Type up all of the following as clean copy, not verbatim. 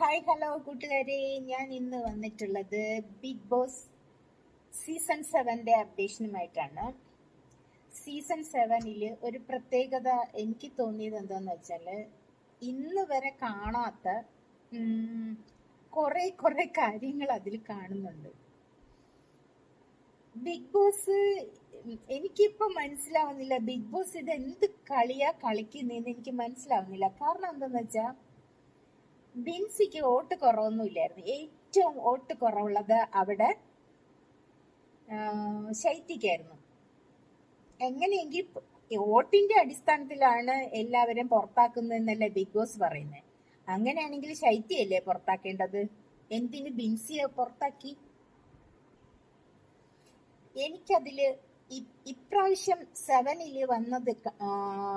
Hi hello കൂട്ടുകാരെ, ഞാൻ ഇന്ന് വന്നിട്ടുള്ളത് ബിഗ് ബോസ് സീസൺ 7ന്റെ അപ്ഡേഷനുമായിട്ടാണ്. സീസൺ 7ൽ ഒരു പ്രത്യേകത എനിക്ക് തോന്നിയത് എന്താന്ന് വെച്ചാല് ഇന്ന് വരെ കാണാത്ത കുറെ കാര്യങ്ങൾ അതിൽ കാണുന്നുണ്ട്. ബിഗ് ബോസ് എനിക്കിപ്പോ മനസ്സിലാവുന്നില്ല, ബിഗ് ബോസ് ഇത് എന്ത് കളിയാ കളിക്കുന്നതെന്ന് എനിക്ക് മനസ്സിലാവുന്നില്ല. കാരണം എന്താന്ന് വെച്ചാ ബിൻസിക്ക് വോട്ട് കുറവൊന്നുമില്ലായിരുന്നു. ഏറ്റവും വോട്ട് കുറവുള്ളത് അവിടെ ശൈത്യക്കായിരുന്നു. എങ്ങനെയെങ്കിൽ വോട്ടിന്റെ അടിസ്ഥാനത്തിലാണ് എല്ലാവരും പുറത്താക്കുന്നതെന്നല്ലേ ബിഗ് ബോസ് പറയുന്നത്. അങ്ങനെയാണെങ്കിൽ ശൈത്യല്ലേ പുറത്താക്കേണ്ടത്? എന്തിന് ബിൻസിയെ പുറത്താക്കി? എനിക്കതില് ഇപ്രാവശ്യം 7ല്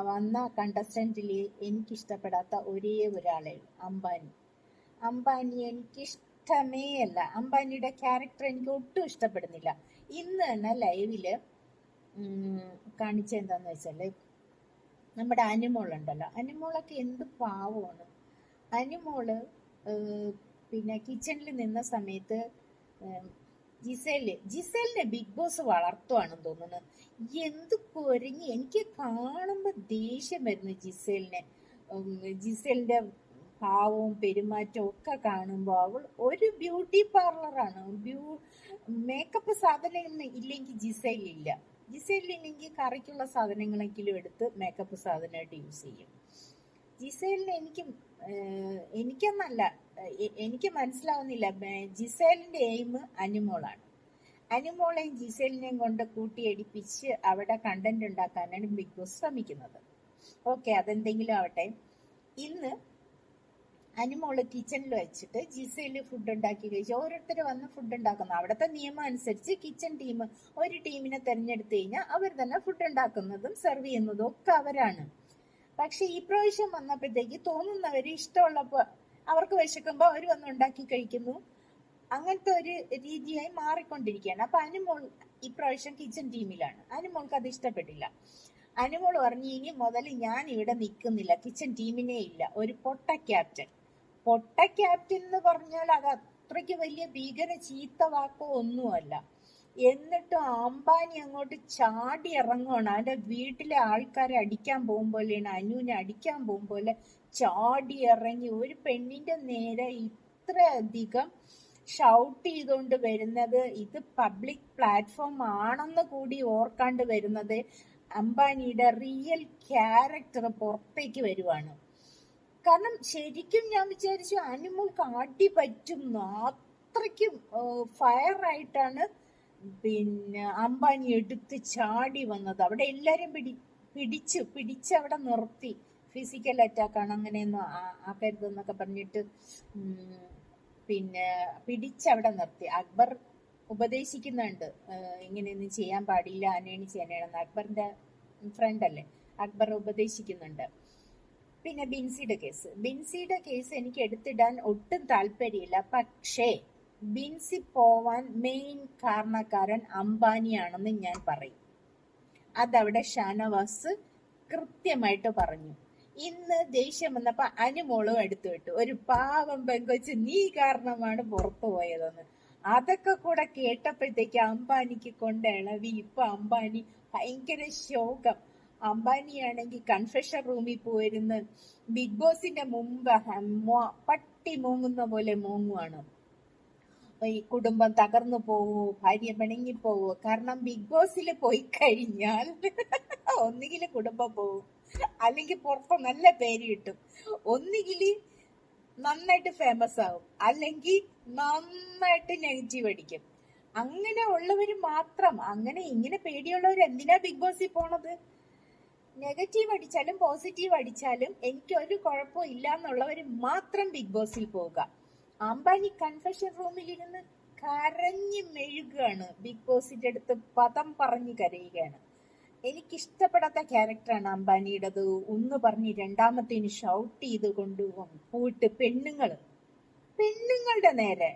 വന്ന കണ്ടസ്റ്റന്റില് എനിക്കിഷ്ടപ്പെടാത്ത ഒരേ ഒരാളെ അംബാനി എനിക്കിഷ്ടമേ അല്ല. അംബാനിയുടെ ക്യാരക്ടർ എനിക്ക് ഒട്ടും ഇഷ്ടപ്പെടുന്നില്ല. ഇന്ന് തന്നെ ലൈവില് കാണിച്ചെന്താന്ന് വെച്ചാല് നമ്മുടെ അനുമോളുണ്ടല്ലോ, അനുമോളൊക്കെ എന്ത് പാവമാണ്. അനുമോള് കിച്ചണിൽ നിന്ന സമയത്ത് ജിസേലിനെ ബിഗ് ബോസ് വളർത്തുവാണെന്ന് തോന്നുന്നു. എന്ത് കുരങ്ങി! എനിക്ക് കാണുമ്പോ ദേഷ്യം വരുന്നു ജിസേലിന്റെ ഭാവവും പെരുമാറ്റവും ഒക്കെ കാണുമ്പോ. അവൾ ഒരു ബ്യൂട്ടി പാർലറാണ്. മേക്കപ്പ് സാധനങ്ങൾ ഇല്ലെങ്കിൽ ജിസേലില്ല. ജിസേലില്ലെങ്കിൽ കറിക്കുള്ള സാധനങ്ങളെങ്കിലും എടുത്ത് മേക്കപ്പ് സാധനമായിട്ട് യൂസ് ചെയ്യും. ജിസേലിനെ എനിക്ക് മനസ്സിലാവുന്നില്ല. ജിസേലിന്റെ എയിം അനുമോളാണ്. അനുമോളെയും ജിസേലിനെയും കൊണ്ട് കൂട്ടിയടിപ്പിച്ച് അവിടെ കണ്ടന്റ് ഉണ്ടാക്കാനാണ് ബിഗ് ബോസ് ശ്രമിക്കുന്നത്. ഓക്കെ, അതെന്തെങ്കിലും ആവട്ടെ. ഇന്ന് അനുമോള് കിച്ചണിൽ വെച്ചിട്ട് ജിസേല് ഫുഡ് ഉണ്ടാക്കി കഴിച്ചു. ഓരോരുത്തർ വന്ന് ഫുഡ് ഉണ്ടാക്കുന്നു. അവിടുത്തെ നിയമം അനുസരിച്ച് കിച്ചൺ ടീം ഒരു ടീമിനെ തെരഞ്ഞെടുത്തു കഴിഞ്ഞാൽ അവർ തന്നെ ഫുഡ് ഉണ്ടാക്കുന്നതും സെർവ് ചെയ്യുന്നതും ഒക്കെ അവരാണ്. പക്ഷെ ഈ പ്രാവശ്യം വന്നപ്പോഴത്തേക്ക് തോന്നുന്നവര് ഇഷ്ടമുള്ളപ്പോ അവർക്ക് വിശക്കുമ്പോ അവർ വന്ന് ഉണ്ടാക്കി കഴിക്കുന്നു. അങ്ങനത്തെ ഒരു രീതിയായി മാറിക്കൊണ്ടിരിക്കുകയാണ്. അപ്പൊ അനുമോൾ ഇപ്രാവശ്യം കിച്ചൺ ടീമിലാണ്. അനുമോൾക്ക് അത് ഇഷ്ടപ്പെട്ടില്ല. അനുമോൾ പറഞ്ഞു, ഇനി മുതൽ ഞാൻ ഇവിടെ നിൽക്കുന്നില്ല, കിച്ചൺ ടീമിനെ ഇല്ല. ഒരു പൊട്ട ക്യാപ്റ്റൻ എന്ന് പറഞ്ഞാൽ അത് അത്രയ്ക്ക് വലിയ ഭീകര ചീത്ത വാക്കോ ഒന്നുമല്ല. എന്നിട്ടും അംബാനി അങ്ങോട്ട് ചാടി ഇറങ്ങുവാണ്. അവന്റെ വീട്ടിലെ ആൾക്കാരെ അടിക്കാൻ പോകും പോലെയാണ്, അനുവിനെ അടിക്കാൻ പോകും പോലെ ചാടി ഇറങ്ങി ഒരു പെണ്ണിന്റെ നേരെ ഇത്രയധികം ഷൗട്ട് ചെയ്തുകൊണ്ട് വരുന്നത്. ഇത് പബ്ലിക് പ്ലാറ്റ്ഫോം ആണെന്ന് കൂടി ഓർക്കാണ്ട് വരുന്നത്. അംബാനിയുടെ റിയൽ ക്യാരക്ടർ പുറത്തേക്ക് വരുവാണ്. കാരണം ശരിക്കും ഞാൻ വിചാരിച്ചു അനുമോൾക്ക് അടി പറ്റും. അത്രയ്ക്കും ഫയറായിട്ടാണ് അംബാനി എടുത്ത് ചാടി വന്നത്. അവിടെ എല്ലാരും പിടിച്ച് അവിടെ നിർത്തി. ഫിസിക്കൽ അറ്റാക്കാണ്, അങ്ങനെയൊന്നും ആക്കരുതെന്നൊക്കെ പറഞ്ഞിട്ട് പിടിച്ചവിടെ നിർത്തി. അക്ബർ ഉപദേശിക്കുന്നുണ്ട്, ഇങ്ങനെയൊന്നും ചെയ്യാൻ പാടില്ല, അനേണി ചെയ്യാനാണെന്ന്. അക്ബറിന്റെ ഫ്രണ്ട് അല്ലേ, അക്ബർ ഉപദേശിക്കുന്നുണ്ട്. പിന്നെ ബിൻസിയുടെ കേസ് എനിക്ക് എടുത്തിടാൻ ഒട്ടും താല്പര്യമില്ല. പക്ഷേ ബിൻസി പോവാൻ മെയിൻ കാരണക്കാരൻ അംബാനിയാണെന്ന് ഞാൻ പറയും. അതവിടെ ഷാനവാസ് കൃത്യമായിട്ട് പറഞ്ഞു. ഇന്ന് ദേഷ്യം വന്നപ്പോ അനുമോളും എടുത്തു വിട്ടു. ഒരു പാവം പെങ്കൊച്ച്, നീ കാരണമാണ് പുറത്തു പോയതെന്ന്. അതൊക്കെ കൂടെ കേട്ടപ്പോഴത്തേക്ക് അംബാനിക്ക് കൊണ്ട് ഇളവി. ഇപ്പൊ അംബാനി ഭയങ്കര ശോകം. അംബാനിയാണെങ്കിൽ കൺഫെഷൻ റൂമിൽ പോയിരുന്ന് ബിഗ് ബോസിന്റെ മുമ്പ് പട്ടി മൂങ്ങുന്ന പോലെ മൂങ്ങുവാണ്. ഈ കുടുംബം തകർന്നു പോവോ, ഭാര്യ പിണങ്ങി പോവോ? കാരണം ബിഗ് ബോസിൽ പോയി കഴിഞ്ഞാൽ ഒന്നുകിൽ കുടുംബം പോവും, അല്ലെങ്കിൽ പുറത്ത് നല്ല പേര് കിട്ടും. ഒന്നുകിൽ നന്നായിട്ട് ഫേമസ് ആവും, അല്ലെങ്കിൽ നന്നായിട്ട് നെഗറ്റീവ് അടിക്കും. അങ്ങനെ ഉള്ളവര് മാത്രം, ഇങ്ങനെ പേടിയുള്ളവർ എന്തിനാ ബിഗ് ബോസിൽ പോണത്? നെഗറ്റീവ് അടിച്ചാലും പോസിറ്റീവ് അടിച്ചാലും എനിക്ക് ഒരു കുഴപ്പവും ഇല്ല എന്നുള്ളവര് മാത്രം ബിഗ് ബോസിൽ പോവുക. അംബാനി കൺഫെഷൻ റൂമിലിരുന്ന് കരഞ്ഞു മെഴുകുകയാണ്. ബിഗ് ബോസിന്റെ അടുത്ത് പദം പറഞ്ഞു കരയുകയാണ്. എനിക്കിഷ്ടപ്പെടാത്ത ക്യാരക്ടറാണ് അംബാനിയുടേത്. ഒന്ന് പറഞ്ഞ് രണ്ടാമത്തേന് ഷൗട്ട് ചെയ്ത് പോയിട്ട് പെണ്ണുങ്ങളുടെ നേരെ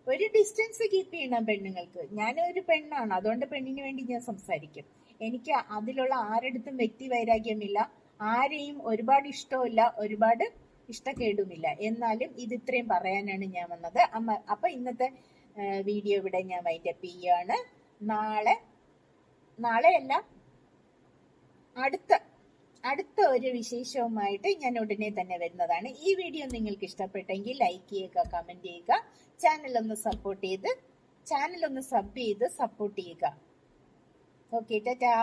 ഒരു ഡിസ്റ്റൻസ് കീപ്പ് ചെയ്യണം പെണ്ണുങ്ങൾക്ക്. ഞാനൊരു പെണ്ണാണ്, അതുകൊണ്ട് പെണ്ണിന് വേണ്ടി ഞാൻ സംസാരിക്കും. എനിക്ക് അതിലുള്ള ആരടുത്തും വ്യക്തി വൈരാഗ്യമില്ല, ആരെയും ഒരുപാട് ഇഷ്ടമില്ല, ഒരുപാട് ഇഷ്ടക്കേടുമില്ല. എന്നാലും ഇത് ഇത്രയും പറയാനാണ് ഞാൻ വന്നത്. അപ്പൊ ഇന്നത്തെ വീഡിയോ ഇവിടെ ഞാൻ വൈൻഡപ്പ് ചെയ്യാണ്. നാളെയല്ല, അടുത്ത ഒരു വിശേഷവുമായിട്ട് ഞാൻ ഉടനെ തന്നെ വരുന്നതാണ്. ഈ വീഡിയോ നിങ്ങൾക്ക് ഇഷ്ടപ്പെട്ടെങ്കിൽ ലൈക്ക് ചെയ്യുക, കമന്റ് ചെയ്യുക, ചാനൽ ഒന്ന് സബ് ചെയ്ത് സപ്പോർട്ട് ചെയ്യുക. ഓക്കെ, ടാറ്റാ.